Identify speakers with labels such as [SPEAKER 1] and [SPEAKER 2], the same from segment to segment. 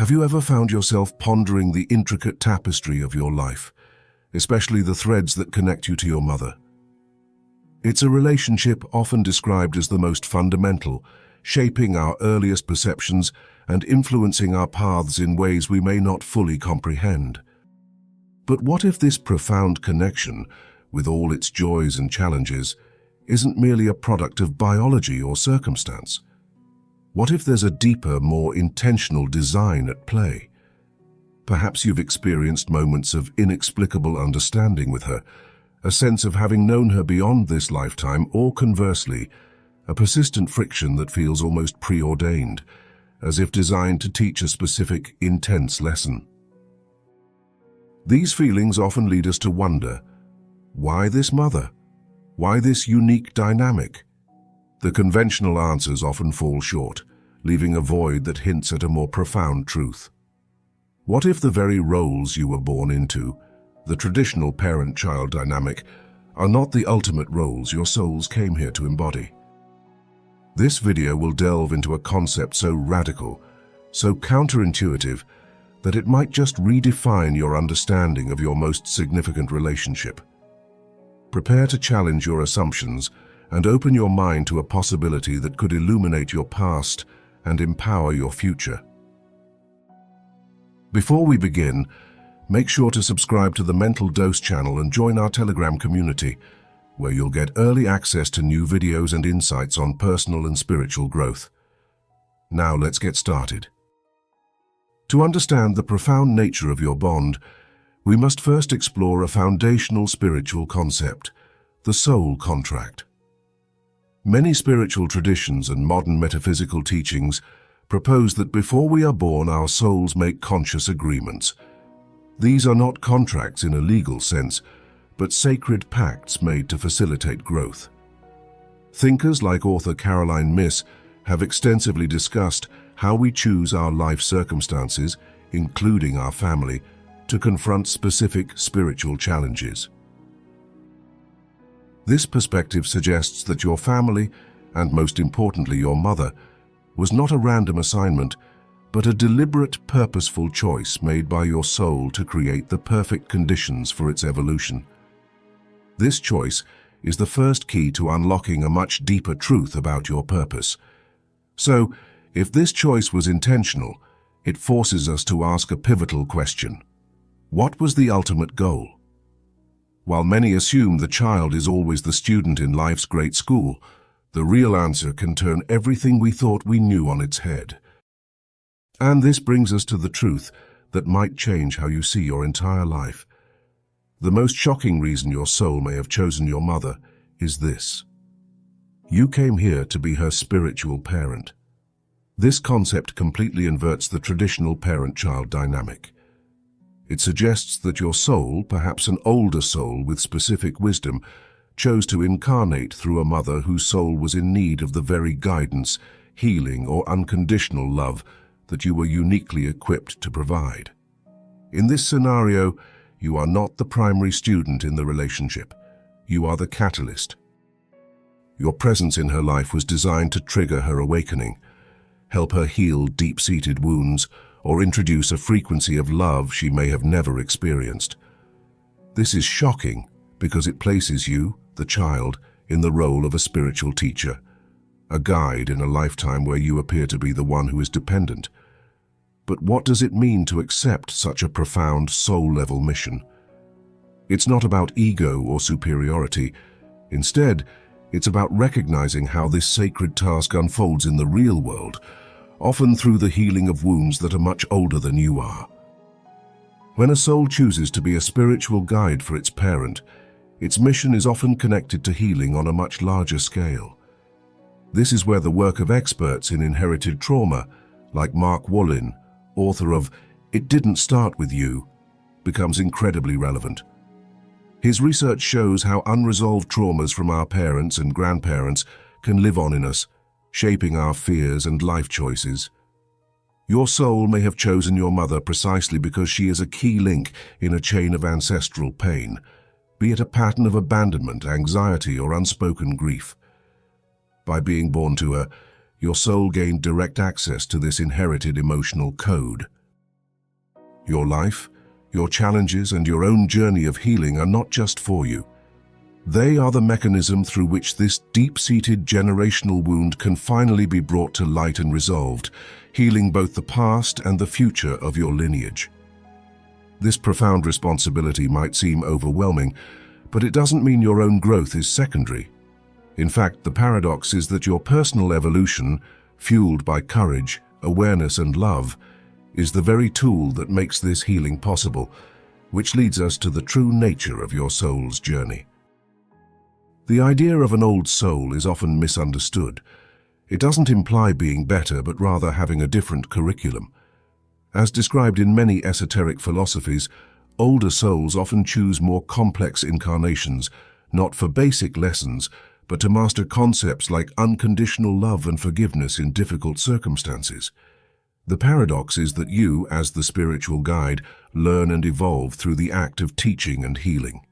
[SPEAKER 1] Have you ever found yourself pondering the intricate tapestry of your life, especially the threads that connect you to your mother? It's a relationship often described as the most fundamental, shaping our earliest perceptions and influencing our paths in ways we may not fully comprehend. But what if this profound connection, with all its joys and challenges, isn't merely a product of biology or circumstance? What if there's a deeper, more intentional design at play? Perhaps you've experienced moments of inexplicable understanding with her, a sense of having known her beyond this lifetime, or conversely, a persistent friction that feels almost preordained, as if designed to teach a specific, intense lesson. These feelings often lead us to wonder, why this mother? Why this unique dynamic? The conventional answers often fall short, leaving a void that hints at a more profound truth. What if the very roles you were born into, the traditional parent-child dynamic, are not the ultimate roles your souls came here to embody? This video will delve into a concept so radical, so counterintuitive, that it might just redefine your understanding of your most significant relationship. Prepare to challenge your assumptions and open your mind to a possibility that could illuminate your past and empower your future. Before we begin, make sure to subscribe to the Mental Dose channel and join our Telegram community, where you'll get early access to new videos and insights on personal and spiritual growth. Now let's get started. To understand the profound nature of your bond, we must first explore a foundational spiritual concept, the soul contract. Many spiritual traditions and modern metaphysical teachings propose that before we are born, our souls make conscious agreements. These are not contracts in a legal sense, but sacred pacts made to facilitate growth. Thinkers like author Caroline Myss have extensively discussed how we choose our life circumstances, including our family, to confront specific spiritual challenges. This perspective suggests that your family, and most importantly your mother, was not a random assignment, but a deliberate, purposeful choice made by your soul to create the perfect conditions for its evolution. This choice is the first key to unlocking a much deeper truth about your purpose. So, if this choice was intentional, it forces us to ask a pivotal question. What was the ultimate goal? While many assume the child is always the student in life's great school, the real answer can turn everything we thought we knew on its head. And this brings us to the truth that might change how you see your entire life. The most shocking reason your soul may have chosen your mother is this: you came here to be her spiritual parent. This concept completely inverts the traditional parent-child dynamic. It suggests that your soul, perhaps an older soul with specific wisdom, chose to incarnate through a mother whose soul was in need of the very guidance, healing, or unconditional love that you were uniquely equipped to provide. In this scenario, you are not the primary student in the relationship. You are the catalyst. Your presence in her life was designed to trigger her awakening, help her heal deep-seated wounds, or introduce a frequency of love she may have never experienced. This is shocking because it places you, the child, in the role of a spiritual teacher, a guide in a lifetime where you appear to be the one who is dependent. But what does it mean to accept such a profound soul-level mission? It's not about ego or superiority. Instead, it's about recognizing how this sacred task unfolds in the real world, often through the healing of wounds that are much older than you are. When a soul chooses to be a spiritual guide for its parent, its mission is often connected to healing on a much larger scale. This is where the work of experts in inherited trauma, like Mark Wallin, author of It Didn't Start With You, becomes incredibly relevant. His research shows how unresolved traumas from our parents and grandparents can live on in us, shaping our fears and life choices. Your soul may have chosen your mother precisely because she is a key link in a chain of ancestral pain, be it a pattern of abandonment, anxiety, or unspoken grief. By being born to her, your soul gained direct access to this inherited emotional code. Your life, your challenges, and your own journey of healing are not just for you. They are the mechanism through which this deep-seated generational wound can finally be brought to light and resolved, healing both the past and the future of your lineage. This profound responsibility might seem overwhelming, but it doesn't mean your own growth is secondary. In fact, the paradox is that your personal evolution, fueled by courage, awareness, and love, is the very tool that makes this healing possible, which leads us to the true nature of your soul's journey. The idea of an old soul is often misunderstood. It doesn't imply being better, but rather having a different curriculum. As described in many esoteric philosophies, older souls often choose more complex incarnations, not for basic lessons, but to master concepts like unconditional love and forgiveness in difficult circumstances. The paradox is that you, as the spiritual guide, learn and evolve through the act of teaching and healing.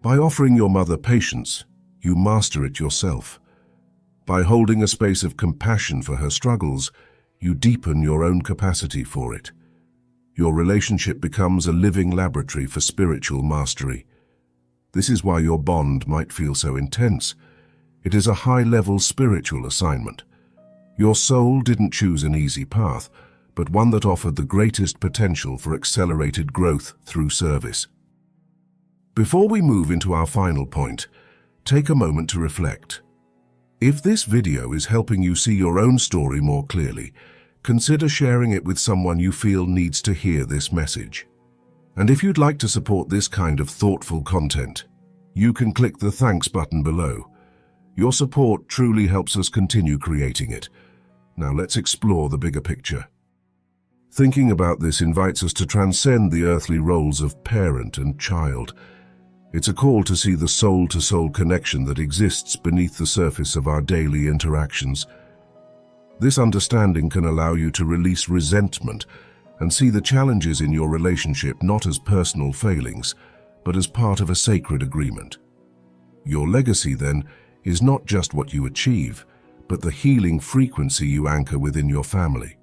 [SPEAKER 1] By offering your mother patience, you master it yourself. By holding a space of compassion for her struggles, you deepen your own capacity for it. Your relationship becomes a living laboratory for spiritual mastery. This is why your bond might feel so intense. It is a high-level spiritual assignment. Your soul didn't choose an easy path, but one that offered the greatest potential for accelerated growth through service. Before we move into our final point, take a moment to reflect. If this video is helping you see your own story more clearly, consider sharing it with someone you feel needs to hear this message. And if you'd like to support this kind of thoughtful content, you can click the thanks button below. Your support truly helps us continue creating it. Now let's explore the bigger picture. Thinking about this invites us to transcend the earthly roles of parent and child. It's a call to see the soul-to-soul connection that exists beneath the surface of our daily interactions. This understanding can allow you to release resentment and see the challenges in your relationship not as personal failings, but as part of a sacred agreement. Your legacy, then, is not just what you achieve, but the healing frequency you anchor within your family.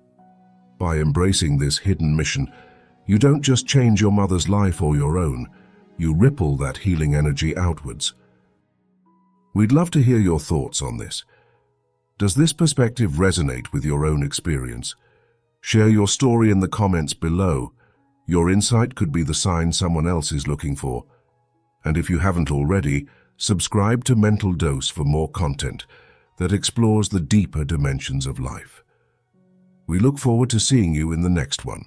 [SPEAKER 1] By embracing this hidden mission, you don't just change your mother's life or your own, you ripple that healing energy outwards. We'd love to hear your thoughts on this. Does this perspective resonate with your own experience? Share your story in the comments below. Your insight could be the sign someone else is looking for. And if you haven't already, subscribe to Mental Dose for more content that explores the deeper dimensions of life. We look forward to seeing you in the next one.